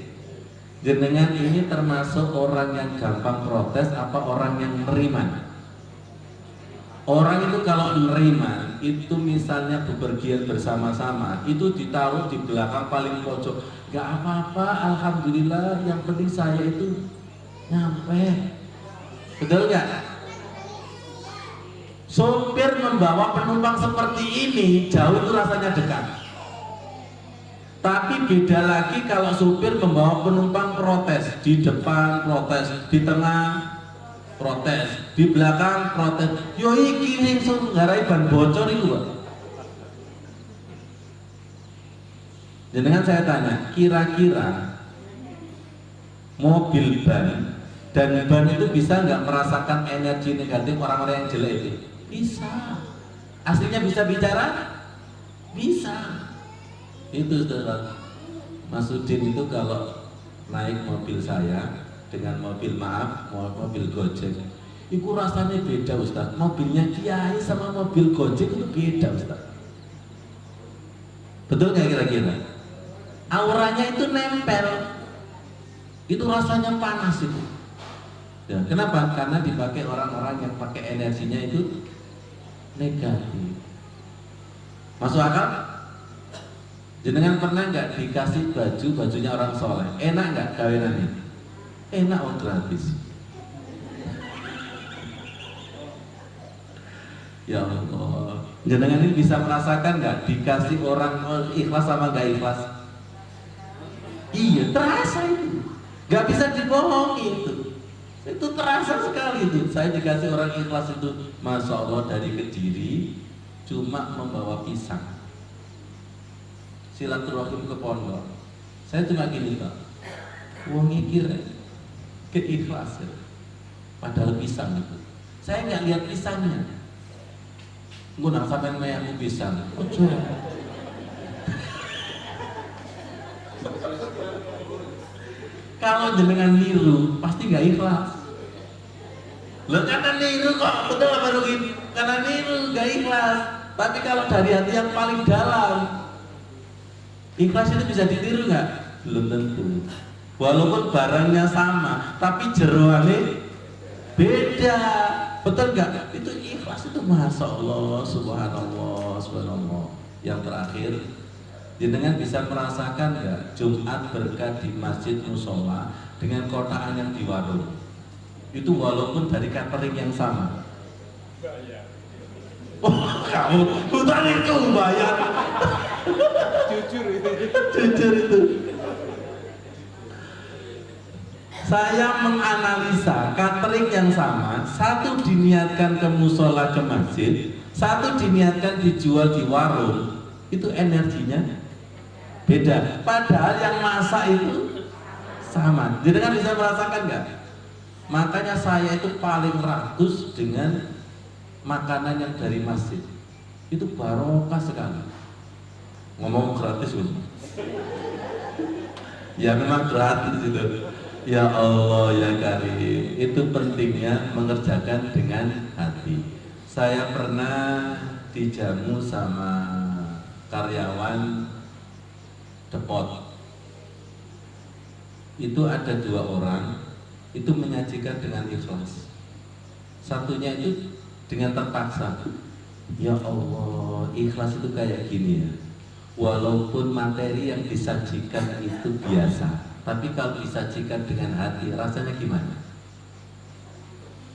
[SPEAKER 1] Jenengan ini termasuk orang yang gampang protes apa orang yang nerima? Orang itu kalau nerima, itu misalnya bepergian bersama-sama, itu ditaruh di belakang paling pojok. Gak apa-apa, alhamdulillah, yang penting saya itu nyampe. Betul nggak? Sopir membawa penumpang seperti ini jauh itu rasanya dekat. Tapi beda lagi kalau supir membawa penumpang protes, di depan protes, di tengah protes, di belakang protes. Yo iki langsung ngarai ban bocor itu, Pak. Jenengan saya tanya, kira-kira mobil ban dan ban itu bisa nggak merasakan energi negatif orang-orang yang jelek itu? Bisa. Aslinya bisa bicara? Bisa. Itu saudara Mas Udin itu kalau naik mobil saya dengan mobil mobil Gojek, itu rasanya beda Ustaz. Mobilnya Kiai sama mobil Gojek itu beda Ustaz. Betul nggak kira-kira? Auranya itu nempel, itu rasanya panas itu. Ya, kenapa? Karena dipakai orang-orang yang pakai energinya itu negatif. Masuk akal? Jenengan pernah nggak dikasih bajunya orang soleh? Enak nggak kawinannya? Enak, oh gratis. Ya Allah, jenengan ini bisa merasakan nggak dikasih orang ikhlas sama nggak ikhlas? Iya, terasa itu, nggak bisa dibohongi itu. Itu terasa sekali itu. Saya dikasih orang ikhlas itu, Masya Allah, dari Kediri, cuma membawa pisang. Silaturahim ke pondok. Saya cuma gini Pak, wong mikir keikhlasan, padahal pisang itu. Saya nggak lihat pisangnya. Gue nang sampai mayaku pisang. Ojo. Kalau jenengan niru pasti nggak ikhlas. Lo karena niru kok, betul apa Rukin? Karena niru nggak ikhlas. Tapi kalau dari hati yang paling dalam, ikhlas itu bisa ditiru nggak? Belum tentu. Walaupun barangnya sama, tapi jeroannya beda. Betul nggak? Itu ikhlas itu, Masya Allah, Subhanallah, Subhanallah. Yang terakhir, jenengan bisa merasakan nggak Jumat berkah di masjid musola dengan kotaan yang di warung? Itu walaupun dari catering yang sama. Oh, kamu hutan itu bayar. Jujur itu. Saya menganalisa catering yang sama, satu diniatkan ke musola ke masjid, satu diniatkan dijual di warung, itu energinya beda. Padahal yang masak itu sama. Jadi kan bisa merasakan nggak? Makanya saya itu paling ragus dengan makanan yang dari masjid. Itu barokah sekali. Ngomong gratis pun. Ya memang gratis itu. Ya Allah ya Karim, itu pentingnya mengerjakan dengan hati. Saya pernah dijamu sama karyawan depot. Itu ada 2 orang, itu menyajikan dengan ikhlas. Satunya itu dengan terpaksa. Ya Allah, ikhlas itu kayak gini ya. Walaupun materi yang disajikan itu biasa, tapi kalau disajikan dengan hati, rasanya gimana?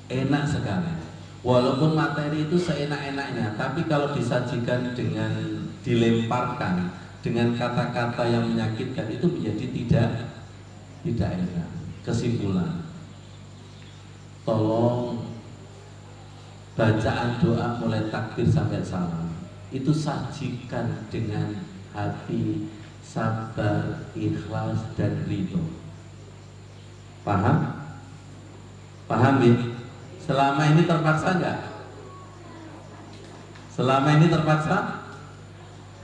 [SPEAKER 1] Enak sekali. Walaupun materi itu seenak-enaknya, tapi kalau disajikan dengan dilemparkan dengan kata-kata yang menyakitkan, itu menjadi tidak enak. Kesimpulan, tolong bacaan doa mulai takbir sampai salam itu sajikan dengan hati sabar, ikhlas, dan ridho. Paham? Paham ya? Selama ini terpaksa enggak? Selama ini terpaksa?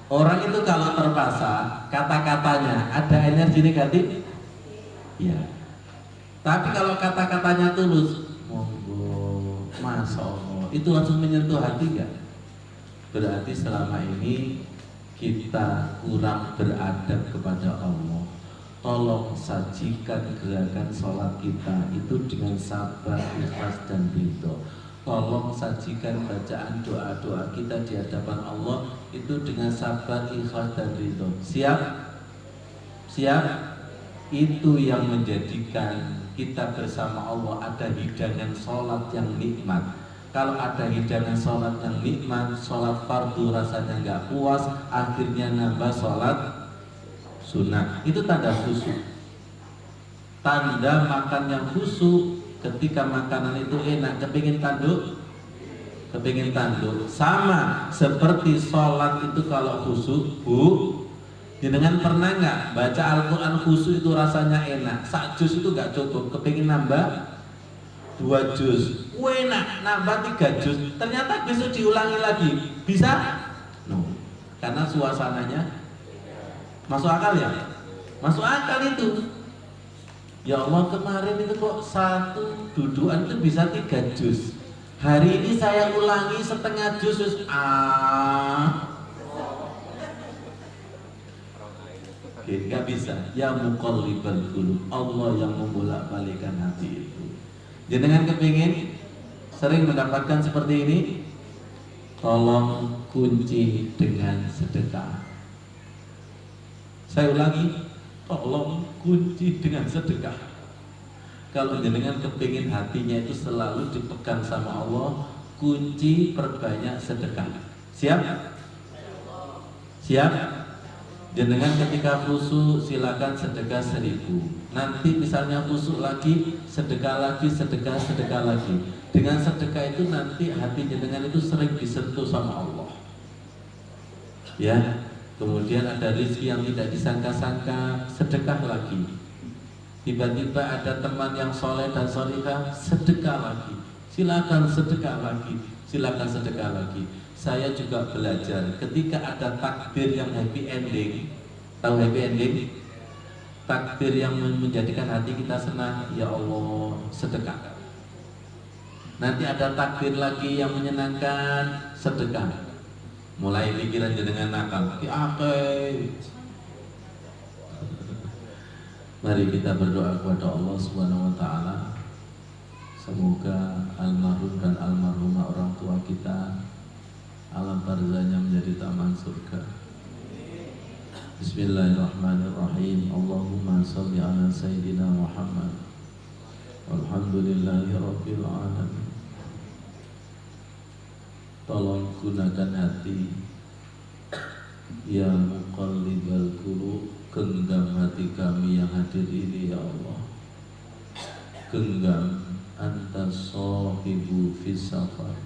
[SPEAKER 1] Orang itu kalau terpaksa, kata-katanya ada energi negatif? Ya. Tapi kalau kata-katanya tulus, monggo, Masya Allah, itu langsung menyentuh hati enggak? Berarti selama ini kita kurang beradab kepada Allah. Tolong sajikan gerakan sholat kita itu dengan sabar, ikhlas, dan ridho. Tolong sajikan bacaan doa-doa kita di hadapan Allah itu dengan sabar, ikhlas, dan ridho. Siap? Siap? itu yang menjadikan kita bersama Allah ada hidangan sholat yang nikmat. Kalau ada hidangan sholat yang nikmat, sholat fardu rasanya nggak puas, akhirnya nambah sholat sunnah. Itu tanda khusyuk. Tanda makan yang khusyuk ketika makanan itu enak, kepingin tanduk, sama seperti sholat itu kalau khusyuk, Bu. Jenengan pernah nggak baca Al-Quran khusyuk itu rasanya enak, sak juz itu nggak cukup, kepingin nambah 2 juz, enak, nambah 3 juz, ternyata besok diulangi lagi, bisa? No, karena suasananya masuk akal ya? Masuk akal itu. Ya Allah, kemarin itu kok satu dudukan itu bisa 3 juz, hari ini saya ulangi setengah juz, nggak bisa. Ya muqallibal qulub, Allah yang membolak-balikan hati itu. Jenengan kepingin sering mendapatkan seperti ini, tolong kunci dengan sedekah. Saya ulangi, tolong kunci dengan sedekah. Kalau jenengan kepingin hatinya itu selalu dipegang sama Allah, kunci perbanyak sedekah. Siap? Siap? Jenengan ketika khusyuk silakan sedekah 1000. Nanti misalnya khusyuk lagi, sedekah lagi, sedekah lagi. Dengan sedekah itu nanti hati jenengan itu sering disentuh sama Allah. Ya, kemudian ada rezeki yang tidak disangka-sangka, sedekah lagi. Tiba-tiba ada teman yang soleh dan solihah, sedekah lagi. Silakan sedekah lagi, silakan sedekah lagi. Saya juga belajar ketika ada takdir yang happy ending. Tahu happy ending? Takdir yang menjadikan hati kita senang, ya Allah, sedekah. Nanti ada takdir lagi yang menyenangkan, sedekah. Mulai pikiran jenengan nakal, mari kita berdoa kepada Allah Subhanahu wa taala. Semoga almarhum dan almarhumah orang tua kita alam barzahnya menjadi taman surga. Bismillahirrahmanirrahim. Allahumma sholli ala sayyidina Muhammad. Walhamdulillahi rabbil alamin. Tolong gunakan hati, ya muqallibal qulub, genggam hati kami yang hadir ini ya Allah. Genggam, anta shahibu fis safar.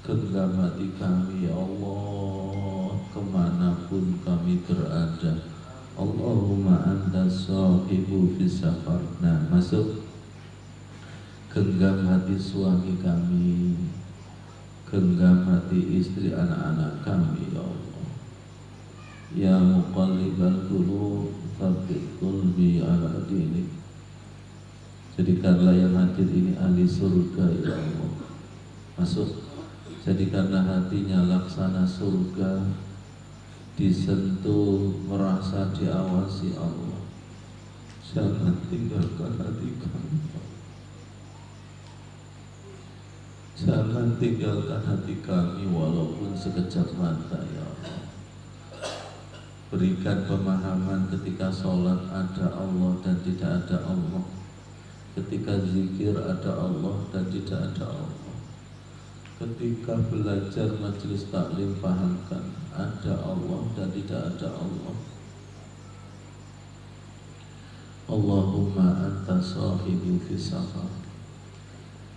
[SPEAKER 1] Genggam hati kami ya Allah, kemanapun kami berada. Allahumma anta shahibu fis safar. Nah, masuk. Genggam hati suami kami, genggam hati istri anak-anak kami ya Allah. Ya muqallibal qulub, tsabbit qalbi ala dinik. Jadikanlah yang hadir ini ahli surga ya Allah. Masuk. Jadikanlah hatinya laksana surga, disentuh, merasa diawasi Allah. Jangan tinggalkan hati kami. Jangan tinggalkan hati kami walaupun sekejap mata ya Allah. Berikan pemahaman ketika sholat ada Allah dan tidak ada Allah, ketika zikir ada Allah dan tidak ada Allah, ketika belajar majelis taklim pahamkan ada Allah dan tidak ada Allah. Allahumma anta sahibu fis safar.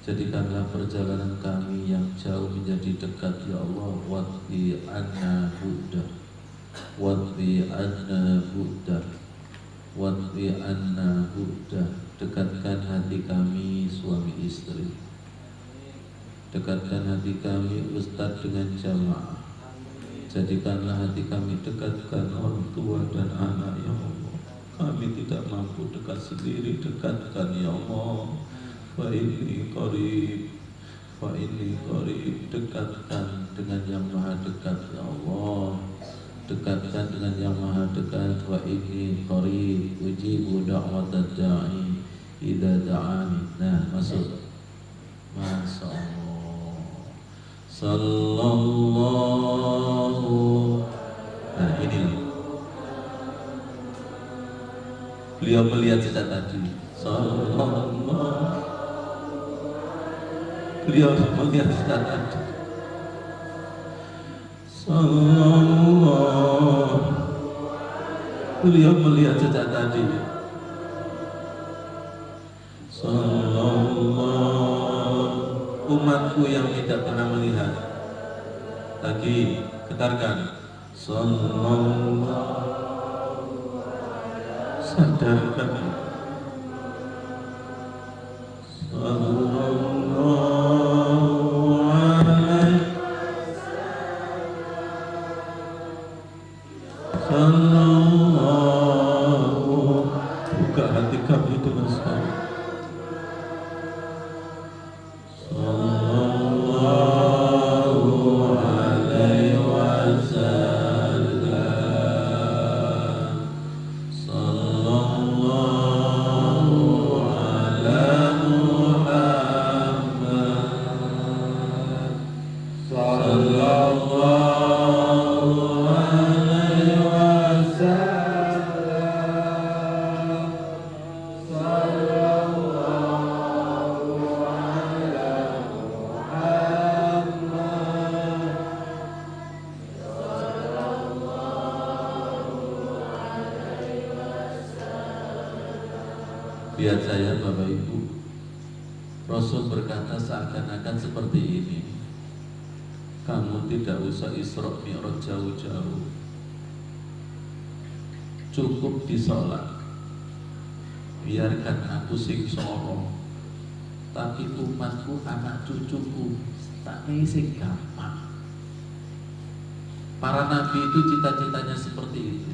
[SPEAKER 1] Jadikanlah perjalanan kami yang jauh menjadi dekat ya Allah. Wadhi anna buddha, wadhi anna buddha, wadhi anna buddha. Dekatkan hati kami suami istri, dekatkan hati kami ustadz dengan jamaah. Jadikanlah hati kami dekatkan orang tua dan anak ya Allah. Kami tidak mampu dekat sendiri, dekatkan ya Allah. Fa inni qarib, fa inni qarib. Dekatkan dengan yang maha dekat ya Allah. Dekatkan dengan yang maha dekat. Wa inni qarib, ujibu da'watad da'i idza da'ani. Nah, masuk. Masya Allah. Sallallahu. Nah, ini Beliau melihat sejak tadi. Sallallahu. Beliau melihat sejak tadi. Sallallahu. Beliau melihat sejak tadi. Sallallahu. Umatku yang tidak pernah melihat. Lagi getarkan. Sallallahu. Sadarkan. Sallallahu alaihi. Sallallahu. Buka hati kami dengan salat. Sallallahu alaihi wasallam. Sallallahu ala Muhammad. Sallallahu alaihi wasallam. Sallallahu ala Muhammad. Lihat saya Bapak Ibu, Rasul berkata seakan-akan seperti ini. Kamu tidak usah Isra Mi'raj jauh-jauh, cukup di sholat. Biarkan aku sing soro, tapi umatku, anak cucuku, tak sing gampang. Para nabi itu cita-citanya seperti itu.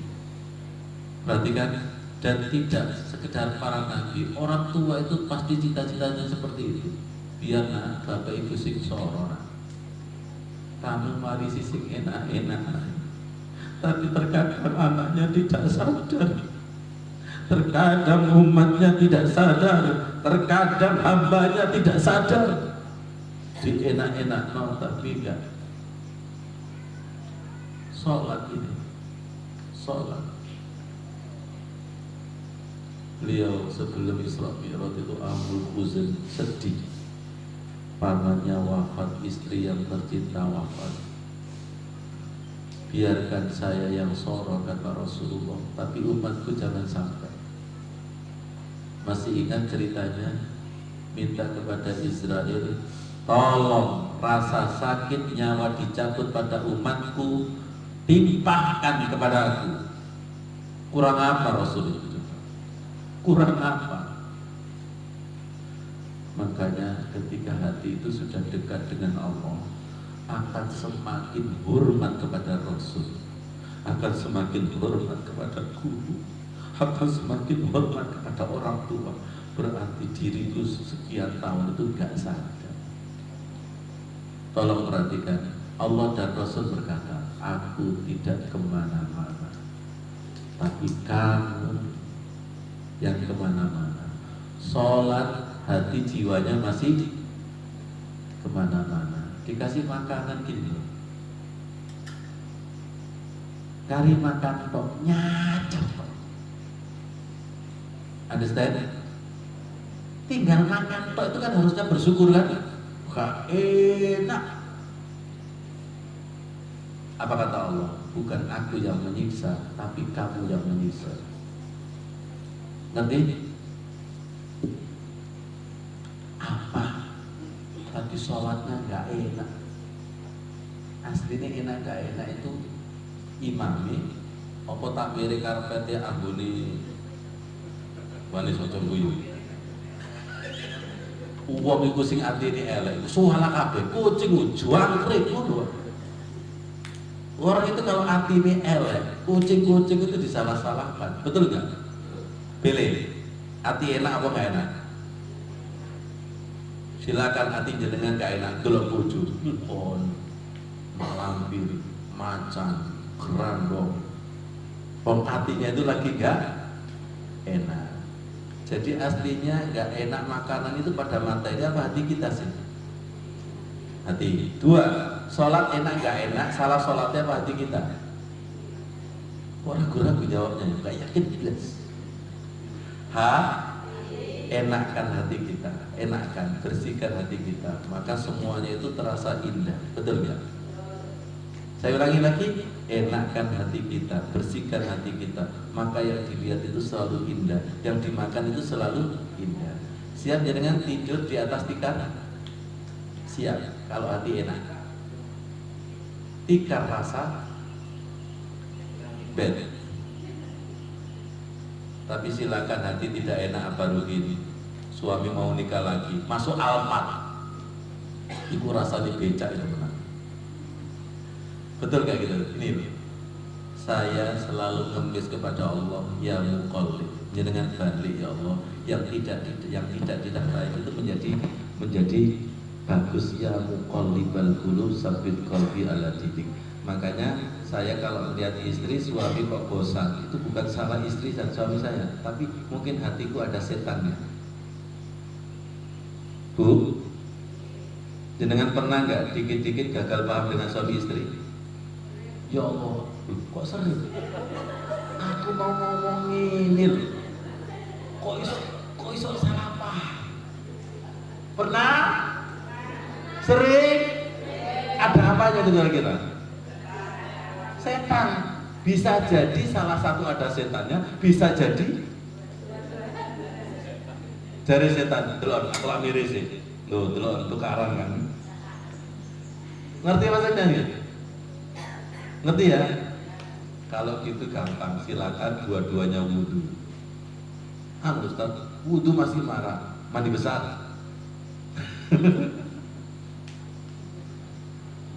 [SPEAKER 1] Perhatikan. Dan tidak sekedar para nabi, orang tua itu pasti cita-citanya seperti itu. Biarlah Bapak Ibu sing sorona, kamu mari sing enak-enak. Tapi terkadang anaknya tidak sadar, terkadang umatnya tidak sadar, terkadang hambanya tidak sadar. Di enak-enak no, tapi enggak. Sholat ini, sholat. Beliau sebelum Isra Mi'raj itu amul huzn, sedih. Pamannya wafat, istri yang tercinta wafat. Biarkan saya yang soro, kata Rasulullah, tapi umatku jangan sampai. Masih ingat ceritanya? Minta kepada Israel, tolong rasa sakit nyawa dicabut pada umatku, timpahkan kepada aku. Kurang apa Rasul itu? Kurang apa? Makanya ketika hati itu sudah dekat dengan Allah, akan semakin hormat kepada Rasul, akan semakin hormat kepada guru, akan semakin hormat kepada orang tua. Berarti diriku sekian tahun itu gak sadar. Tolong perhatikan, Allah dan Rasul berkata, aku tidak kemana-mana, tapi kamu yang kemana-mana. Sholat, hati jiwanya masih kemana-mana. Dikasih makanan gini, kari makan kok nyacap. Understand? Tinggal makan tok itu kan harusnya bersyukur kan? Gak enak. Apa kata Allah? Bukan aku yang menyiksa, tapi kamu yang menyiksa. Nanti apa? Tadi sholatnya nggak enak. Aslinya enak nggak enak itu imami. Apa takbire karpetnya ambune wani soto guyu. Uang iku sing atine elek, suhala kabeh, kucing jangkrik ngono. Orang itu kalau atine elek, kucing-kucing itu disalah-salahkan. Betul nggak? Pilih, hati enak apa gak enak? Silakan hati jenengan gak enak, delok bojo, pon, malampir, macan, kerandong. Hatinya itu lagi gak enak. Jadi aslinya gak enak makanan itu pada materi apa hati kita sih? Hati. Dua, sholat enak gak enak, salah sholatnya apa hati kita? Orang ragu-ragu jawabnya, gak yakin jelas. Enakkan hati kita, enakkan, bersihkan hati kita, maka semuanya itu terasa indah. Betul nggak? Saya ulangi lagi, enakkan hati kita, bersihkan hati kita, maka yang dilihat itu selalu indah, yang dimakan itu selalu indah. Siap jangan tidur di atas tikar? Siap, kalau hati enak. Tikar rasa bed. Tapi silakan hati tidak enak apa rugi. Suami mau nikah lagi, masuk Alphard, ibu rasanya becak itu benar. Betul gak gitu? Ini saya selalu ngemis kepada Allah, ya muqallib, dengan balik ya Allah, yang tidak baik itu menjadi bagus, ya muqallibal qulub sabbit qalbi ala dinik. Makanya saya kalau melihat istri suami kok bosan, itu bukan salah istri dan suami saya, tapi mungkin hatiku ada setannya. Bu, jenengan pernah nggak dikit-dikit gagal paham dengan suami istri? Ya Allah, kok sering? Aku mau ngomong ini loh. Kok iso salah paham? Pernah? Sering? Ada apanya itu kira-kira? Setan. Bisa jadi salah satu ada setannya, bisa jadi jari setan. Delon, aku lak miris sih. Loh, delon tukaran kan. Ngerti maksudnya ya? Ngerti ya? Kalau gitu gampang, silakan dua-duanya wudhu. Ustaz, wudhu masih marah, mandi besar.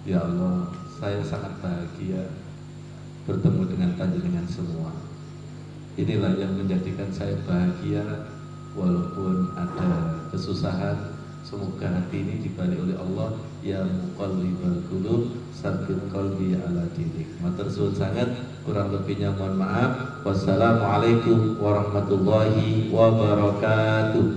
[SPEAKER 1] Ya Allah, saya sangat bahagia bertemu dengan panjenengan semua. Inilah yang menjadikan saya bahagia walaupun ada kesusahan. Semoga hati ini dibalik oleh Allah, ya muqallibal qulub sabbit qalbi ala dinik. Matur suwun sangat, kurang lebihnya mohon maaf. Wassalamualaikum warahmatullahi wabarakatuh.